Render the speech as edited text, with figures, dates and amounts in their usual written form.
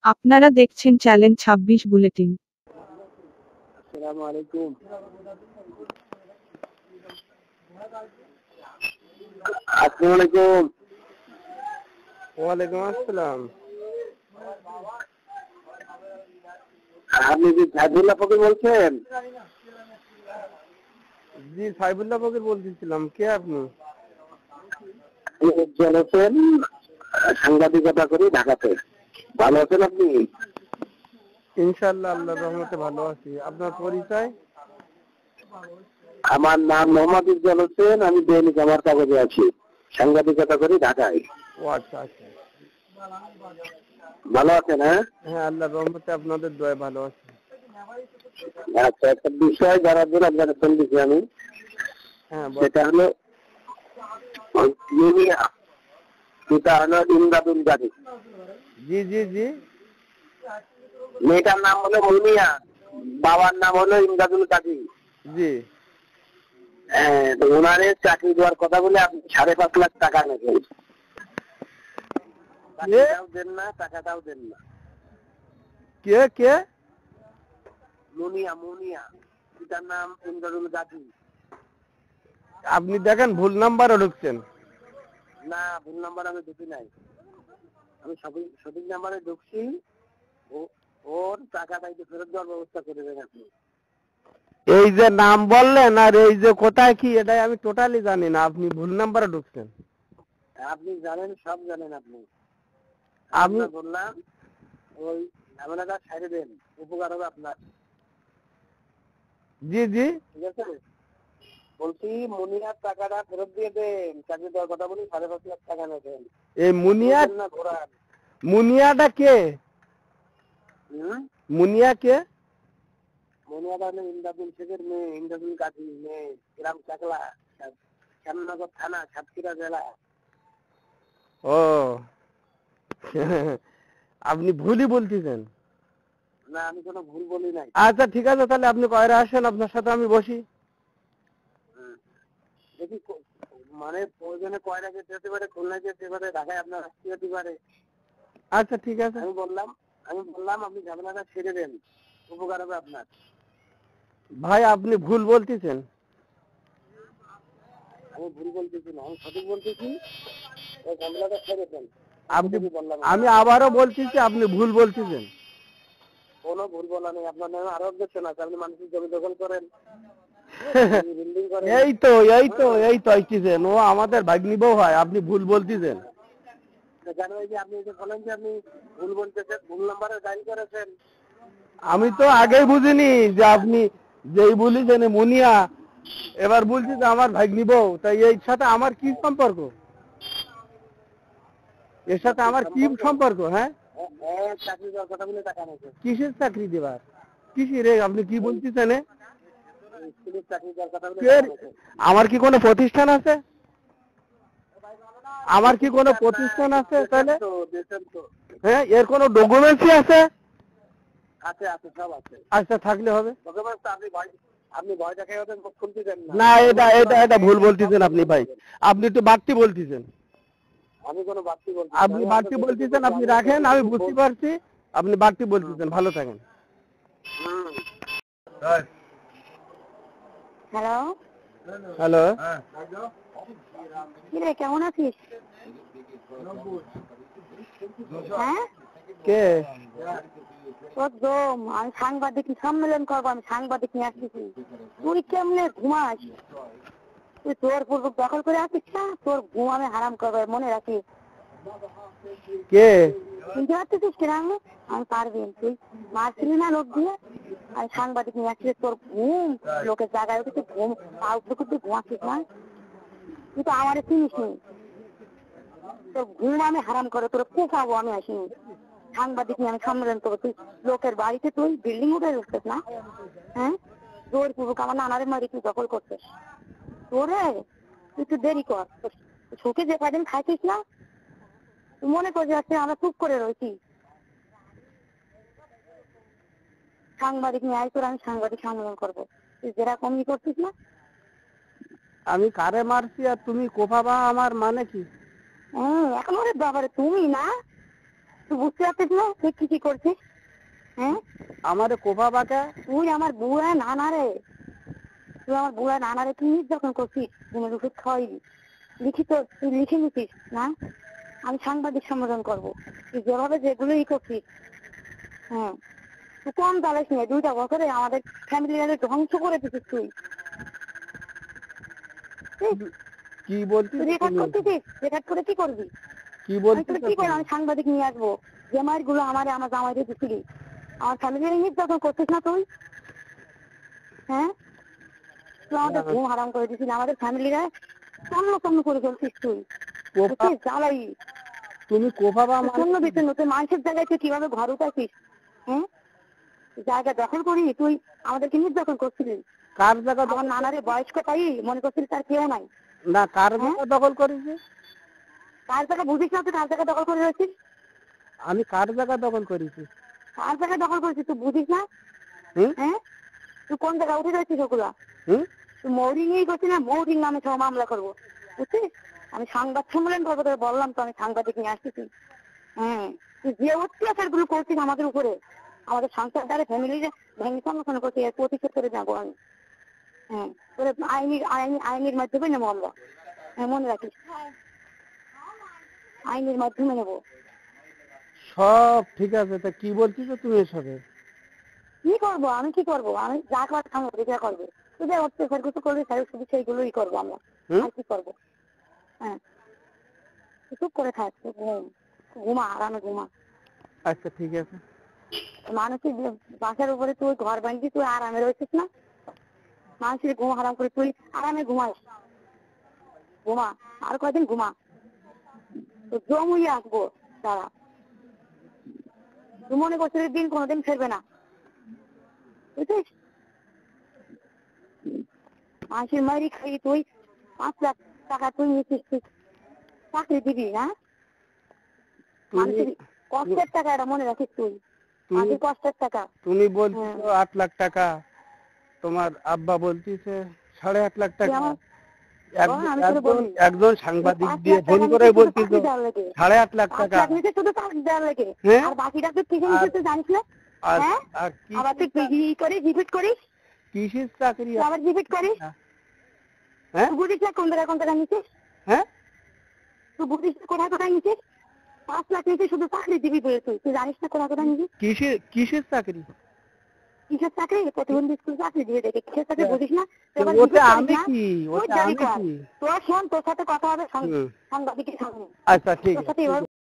আপনারা দেখছেন challenge 26 bulletin. আসসালামু আলাইকুম। আসসালামু আলাইকুম। ওয়ালাইকুম আসসালাম। আপনি কি সাইদুল্লাহ ফকির বলছেন? জি, সাইবুল্লাহ ফকির বলতেছিলাম। কে আপনি? উজ্জ্বল হোসেন, সাংবাদিকতা করি ঢাকাতে। ভালো আছেন আপনি? ইনশাআল্লাহ আল্লাহর রহমতে ভালো আছি। আপনার পরিচয়? আমার নাম মোহাম্মদ উজ্জ্বল হোসেন, আমি দৈনিক আমার কাগজে আছি, সাংবাদিকতা করি ঢাকায়। ও আচ্ছা আচ্ছা। ভালো আছেন? হ্যাঁ হ্যাঁ, আল্লাহর রহমতে আপনাদের দোয়ায় ভালো আছি। আচ্ছা, একটা বিষয় জানার জন্য আপনাকে ফোন দিচ্ছি আমি। হ্যাঁ, সেটা হলো মুনিয়া, সেটা হলো ইমদাদুল গাজী। জি জি জি। মেয়েটার নাম হলো মুনিয়া, বাবার নাম হলো ইমদাদুল গাজী। জি। তো ওনারে চাকরি দেওয়ার কথা বলে আপনি 5.5 লাখ টাকা নেবেন। টাকাটাও দেন না, টাকাটাও দেন না। কে কে? মুনিয়া, মুনিয়া, পিতার নাম ইমদাদুল গাজী। আপনি দেখেন ভুল নাম্বারে ঢুকছেন। না, ভুল নাম্বার আমি ঢুকি নাই, আমি সঠিক নাম্বারে ঢুকছি। ওর টাকাটা একটু ফেরত দেওয়ার ব্যবস্থা করে দেন আপনি। এই যে নাম বললেন আর এই যে কোথায় কি, এটাই আমি টোটালি জানি না। আপনি ভুল নাম্বারে ঢুকছেন। আপনি জানেন, সব জানেন আপনি। আমি আমি বললাম ওই ঝামেলাটা ছেড়ে দেন, উপকার হবে আপনার। জি জি। ঠিক আছে, বলছি মুনিয়ার টাকাটা ফেরত দিয়ে দেন। চাকরি দেওয়ার কথা বলি, 5.5 লাখ টাকা নেবেন। এই মুনিয়া, না ঘোরান। মুনিয়াটা কে? মুনিয়া কে? মুনিয়াটা হলো ইমদাদুল শেখের মেয়ে, ইমদাদুল গাজী মেয়ে, গ্রাম চাকলা, শ্যামনগর থানা, সাতক্ষীরা জেলা। ও আপনি ভুলই বলতেছেন। না, আমি কোনো ভুল বলি নাই। আচ্ছা ঠিক আছে, তাহলে আপনি কয়রা আসেন, আপনার সাথে আমি বসি। দেখি মানে প্রয়োজনে কয়রা যেতে পারে, খুলনায় যেতে পারে, ঢাকায় আপনার আসতে যেতে পারে। আচ্ছা ঠিক আছে। আমি বললাম আপনি ঝামেলাটা ছেড়ে দেন, উপকার হবে আপনার। ভাই আপনি ভুল বলতেছেন। আমি ভুল বলতেছি না, আমি সঠিক বলতেছি। ওই ঝামেলাটা ছেড়ে দেন। আমি আবারও বলতেছি আপনি ভুল বলতেছেন। কোনো ভুল বলা নেই। আপনার নামে আরো অবজেকশন আছে, আপনি মানুষের জমি দখল করেন, বিল্ডিং করেন। এই তো আইতেছেন, ও আমাদের ভাগ্নি বউ হয়। আপনি ভুল বলতেছেন। কেন? এই যে আপনি যে বলেন যে আপনি ভুল বলতেছেন, ভুল নাম্বারে ডায়াল করেছেন। আমি তো আগেই বুঝিনি যে আপনি যেই বলেছেন মুনিয়া, এবার বলছি যে আমার ভাগ্নি বউ। তাই এর সাথে আমার কি সম্পর্ক? এর সাথে আমার কি সম্পর্ক? হ্যাঁ, চাকরি দেওয়ার কথা বলে টাকা নেছে। কিসের চাকরি দেবার? কিসের? আপনি কি বলতেছেন? স্কুলের চাকরি দেওয়ার কথা বলে টাকা নেছে। আমার কি কোনো প্রতিষ্ঠান আছে? আমার কি কোনো প্রতিষ্ঠান আছে তাহলে? হ্যাঁ, এর কোনো ডকুমেন্টস আছে? আছে আছে, সব আছে। আচ্ছা, থাকলে হবে। ডকুমেন্টস আপনি ভয় দেখাই ওদের মুখ খুলতে দেন না। না, এটা ভুল বলতেছেন আপনি ভাই। আপনি একটু বাড়তি বলতেছেন। আমি কোনো বাড়তি বলছি? আপনি বাড়তি বলতেছেন, আপনি রাখেন, আমি বুঝতে পারছি। আপনি বাড়তি বলতেছেন, ভালো থাকেন। হ্যালো হ্যালো, কি রে, কেমন আছিস? হ্যাঁ, কে? একদম। আমি সাংবাদিক সম্মেলন করবো, আমি সাংবাদিক নিয়ে আসতেছি। তুই কেমনে ঘুমাস? তুই তোর পূর্বক দখল করে আসিস না, তোর ঘুম আমি হারাম করবো, মনে রাখিস। কে? বুঝতে পারতেছিস কিনা? আমি পারবেন, তুই মারছিলি না লোক দিয়ে। আমি সাংবাদিক নিয়ে আসছি, তোর ঘুম লোকের জায়গায় উঠে তুই ঘুম পাউ তুই ঘুমাচ্ছিস না। তুই তো আমার চিনিস নি, তোর ঘুম আমি হারাম করে তোর কোপাবো। আমি আসিনি, সাংবাদিক নিয়ে আমি সম্মেলন করবো। তুই লোকের বাড়িতে তুই বিল্ডিং উঠে উঠছিস না? হ্যাঁ, জোর পূর্বক আমার নানারে মারি তুই দখল করছিস। তোরে তুই একটু দেরি কর, সুখে যে কদিন খাইছিস না, তুই মনে করছিস আজকে আমরা চুপ করে রয়েছি। সাংবাদিক নিয়ে আয়, তোর আমি সাংবাদিক সম্মেলন করবো। তুই যেরকম ই করছিস না। আমি কারে মারছি আর তুমি কোপাবা, আমার মানে কি? এখন ওরে বাবারে, তুমি না তুই বুঝতে পারছিস না তুই কি কি করছিস? হ্যাঁ, আমারে কোপা বাঁকা। তুই আমার বুড়া নানা রে, তুই আমার বুড়া নানা রে তুই যখন করছিস ঘুমের ওষুধ খাওয়াইবি, লিখিত তুই লিখে নিছিস না? আমি সাংবাদিক সম্মেলন করবো, তুই যেভাবে যেগুলো করছিস। হ্যাঁ, তুই কম চালাইস না, 2টা বছরে আমাদের ফ্যামিলি ধ্বংস করে দিছিস তুই। কি বলছিস তুই রেকর্ড করতেছিস, রেকর্ড করে কি করবি? কি আমি বলছিস তোর কি করে আমি সাংবাদিক নিয়ে আসবো? যে মায়ের গুলো আমার জামাইরে দিছিলি, আমার ফ্যামিলির নির্যাতন করছিস না তুই? হ্যাঁ, তুই আমাদের ঘুম হারাম করে দিছিস, আমাদের ফ্যামিলিরা তন্ন করে ফেলছিস তুই। কোপা জ্বালাই তুমি কোপা বা শূন্য বিচ্ছিন্ন, তুই মানুষের জায়গায় তুই কিভাবে ঘর উঠাইছিস? হ্যাঁ, জায়গা দখল করি তুই আমাদেরকে নির্যাতন করছিলি। কার জায়গা আমার নানারে বয়স্ক তাই মনে করছিলি তার কেউ নাই। না কার জায়গা দখল করেছি? কার জায়গা বুঝিস না তুই কার জায়গা দখল করে রয়েছিস? আমি কার জায়গা দখল করেছি? কার জায়গা দখল করেছিস তুই বুঝিস না? হ্যাঁ, তুই কোন জায়গায় উঠে যাচ্ছিস ওগুলা? তুই মৌরি নিয়েই করছিস না? মৌরির নামে সব মামলা করবো বুঝছিস? আমি সংবাদ সম্মেলন করবো, তোকে বললাম তো আমি সাংবাদিক নিয়ে আসতেছি। হ্যাঁ, তুই যে অত্যাচার গুলো করছিস আমাদের উপরে, আমাদের সংসারটারে ফ্যামিলির ভেঙে সমস্যা করছি, এর প্রতিশোধ করে যাবো আমি। হ্যাঁ, তোর আইনের মাধ্যমে নেবো আমরা। হ্যাঁ, মনে রাখিস, আইনের মাধ্যমে নেবো। সব ঠিক আছে, তা কি বলছিস তুমি এসবে? কি করবো আমি, কি করবো আমি? যা করার সাংবাদিক করবো, তুই যে অত্যাচার কিছু করবি শুধু সেইগুলোই করবো আমরা, আর কি করবো? হ্যাঁ, চুপ করে থাক, ঘুমা, আরামে ঘুমা। আচ্ছা ঠিক আছে। মানুষের বাসার উপরে তুই ঘর বাঁধবি, তুই আরামে রয়েছিস না? মানুষের ঘুম হারাম করে তুই আরামে ঘুমাস। ঘুমা, আর কয়দিন ঘুমা, জমুই আসবো তারা। তুই মনে করছিস দিন কোনোদিন ফেরবে না, বুঝছিস? মানুষের মারি খাই তুই 5 লাখ টাকা তুই নিচ্ছিস, তুই চাকরি দিবি না? মানুষের কষ্টের টাকা, এটা মনে রাখিস তুই, মানুষের কষ্টের টাকা। তুমি বলছো 8 লাখ টাকা, তোমার আব্বা বলতিছে 8.5 লাখ টাকা। একজন সাংবাদিক দিয়ে ফোন করে বলছিল 8.5 লাখ টাকা শুধু চাকরি দেওয়ার লাগে, আর বাকিটা তুই কিসে নিতে তুই জানিস না? হ্যাঁ, আবার তুই রিপিট করিস, কিসের চাকরি আবার রিপিট করিস। হ্যাঁ, তুই বুঝিস না কোন টাকা নিচ্ছিস? হ্যাঁ, তুই বুঝিস না কোথায় নিচ্ছিস? 5 লাখ নিচ্ছিস শুধু চাকরি দিবি বলে, তুই জানিস না কোথায় নিচ্ছিস? কিসের চাকরি? কিসের চাকরি? প্রতিবন্ধী স্কুল চাকরি দিয়ে দেখে, কিসের চাকরি বুঝিস না? আমি কি তোর শোন, তোর সাথে কথা হবে সাংবাদিকের সামনে। আচ্ছা ঠিক আছে।